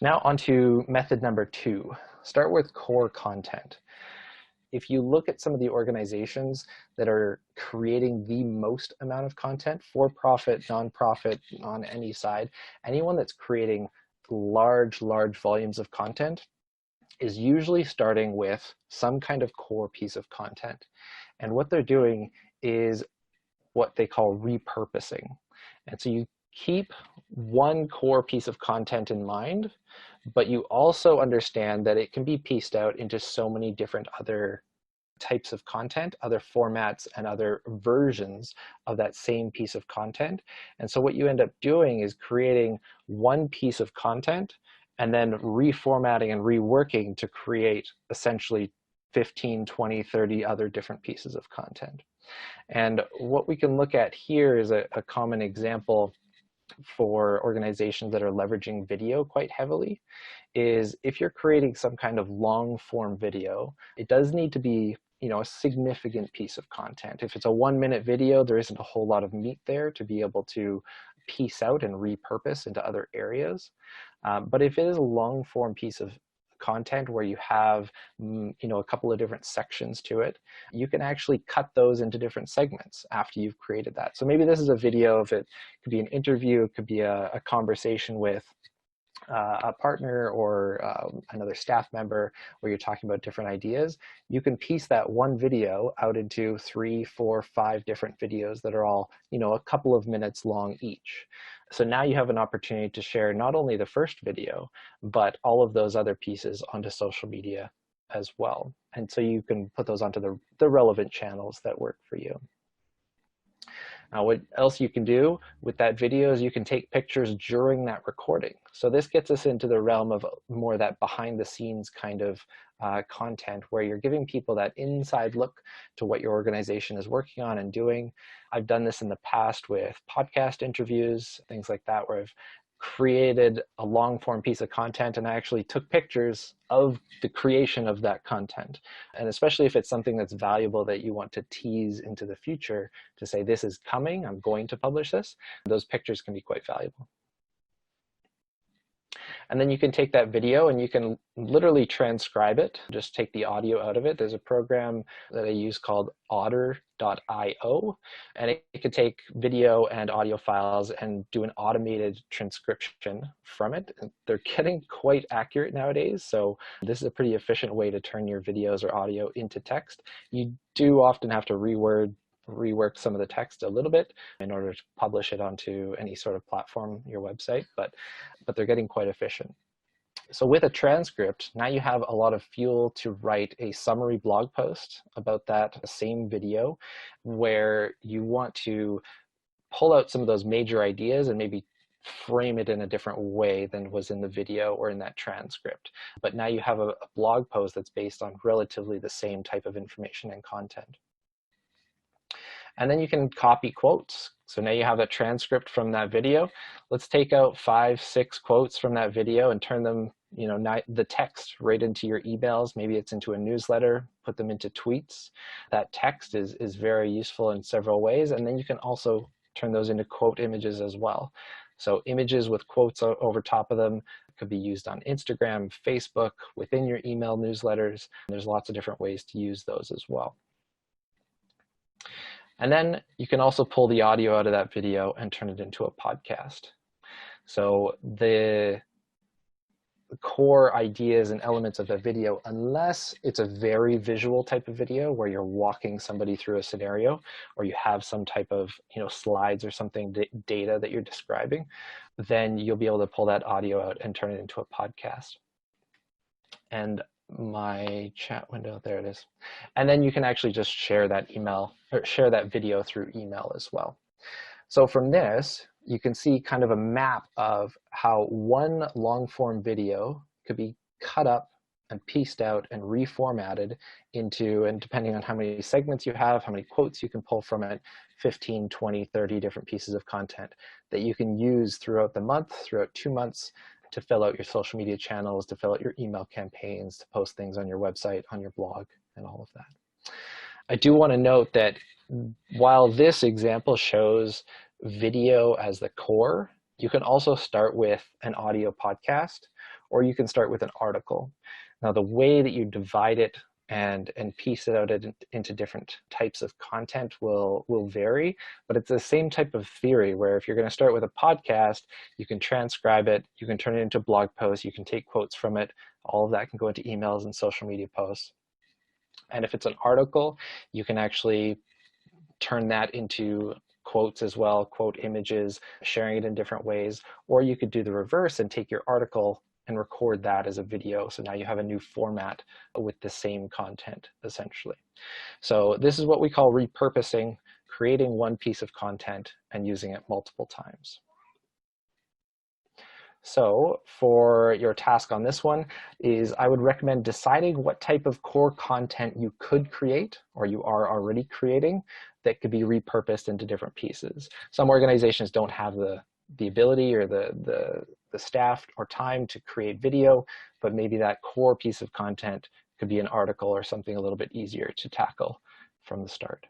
Now on to method number 2. Start with core content. If you look at some of the organizations that are creating the most amount of content, for-profit, nonprofit, on any side, anyone that's creating large volumes of content is usually starting with some kind of core piece of content. And what they're doing is what they call repurposing. And so you keep one core piece of content in mind, but you also understand that it can be pieced out into so many different other types of content, other formats, and other versions of that same piece of content. And so what you end up doing is creating one piece of content and then reformatting and reworking to create essentially 15, 20, 30 other different pieces of content. And what we can look at here is a common example for organizations that are leveraging video quite heavily is if you're creating some kind of long form video, it does need to be a significant piece of content. If it's a 1-minute video, there isn't a whole lot of meat there to be able to piece out and repurpose into other areas. But if it is a long form piece of content where you have a couple of different sections to it, you can actually cut those into different segments after you've created that. So maybe this is a video of it could be an interview, it could be a conversation with a partner or another staff member where you're talking about different ideas. You can piece that one video out into 3, 4, 5 different videos that are all a couple of minutes long each. So now you have an opportunity to share not only the first video, but all of those other pieces onto social media as well. And so you can put those onto the relevant channels that work for you. Now, what else you can do with that video is you can take pictures during that recording. So this gets us into the realm of more that behind the scenes kind of content where you're giving people that inside look to what your organization is working on and doing. I've done this in the past with podcast interviews, things like that, where I've created a long form piece of content and I actually took pictures of the creation of that content. And especially if it's something that's valuable that you want to tease into the future to say, this is coming, I'm going to publish this, those pictures can be quite valuable. And then you can take that video and you can literally transcribe it, just take the audio out of it. There's a program that I use called otter.io, and it can take video and audio files and do an automated transcription from it. They're getting quite accurate nowadays, so this is a pretty efficient way to turn your videos or audio into text. You do often have to rework some of the text a little bit in order to publish it onto any sort of platform, your website, but they're getting quite efficient. So with a transcript, now you have a lot of fuel to write a summary blog post about that same video where you want to pull out some of those major ideas and maybe frame it in a different way than was in the video or in that transcript. But now you have a blog post that's based on relatively the same type of information and content. And then you can copy quotes. So now you have a transcript from that video. Let's take out 5, 6 quotes from that video and turn them, the text right into your emails. Maybe it's into a newsletter, put them into tweets. That text is very useful in several ways. And then you can also turn those into quote images as well. So images with quotes over top of them could be used on Instagram, Facebook, within your email newsletters. There's lots of different ways to use those as well. And then you can also pull the audio out of that video and turn it into a podcast. So the core ideas and elements of a video, unless it's a very visual type of video where you're walking somebody through a scenario or you have some type of slides or something, data that you're describing, then you'll be able to pull that audio out and turn it into a podcast. And my chat window, there it is. And then you can actually just share that email or share that video through email as well. So from this, you can see kind of a map of how one long form video could be cut up and pieced out and reformatted into, and depending on how many segments you have, how many quotes you can pull from it, 15, 20, 30 different pieces of content that you can use throughout the month, throughout 2 months, to fill out your social media channels, to fill out your email campaigns, to post things on your website, on your blog, and all of that. I do want to note that while this example shows video as the core, you can also start with an audio podcast, or you can start with an article. Now, the way that you divide it and piece it out into different types of content will vary, but it's the same type of theory where if you're going to start with a podcast, you can transcribe it, you can turn it into blog posts, you can take quotes from it, all of that can go into emails and social media posts. And if it's an article, you can actually turn that into quotes as well, quote images, sharing it in different ways, or you could do the reverse and take your article and record that as a video. So now you have a new format with the same content, essentially. So this is what we call repurposing, creating one piece of content and using it multiple times. So for your task on this one is I would recommend deciding what type of core content you could create or you are already creating that could be repurposed into different pieces. Some organizations don't have the ability or the staff or time to create video, but maybe that core piece of content could be an article or something a little bit easier to tackle from the start.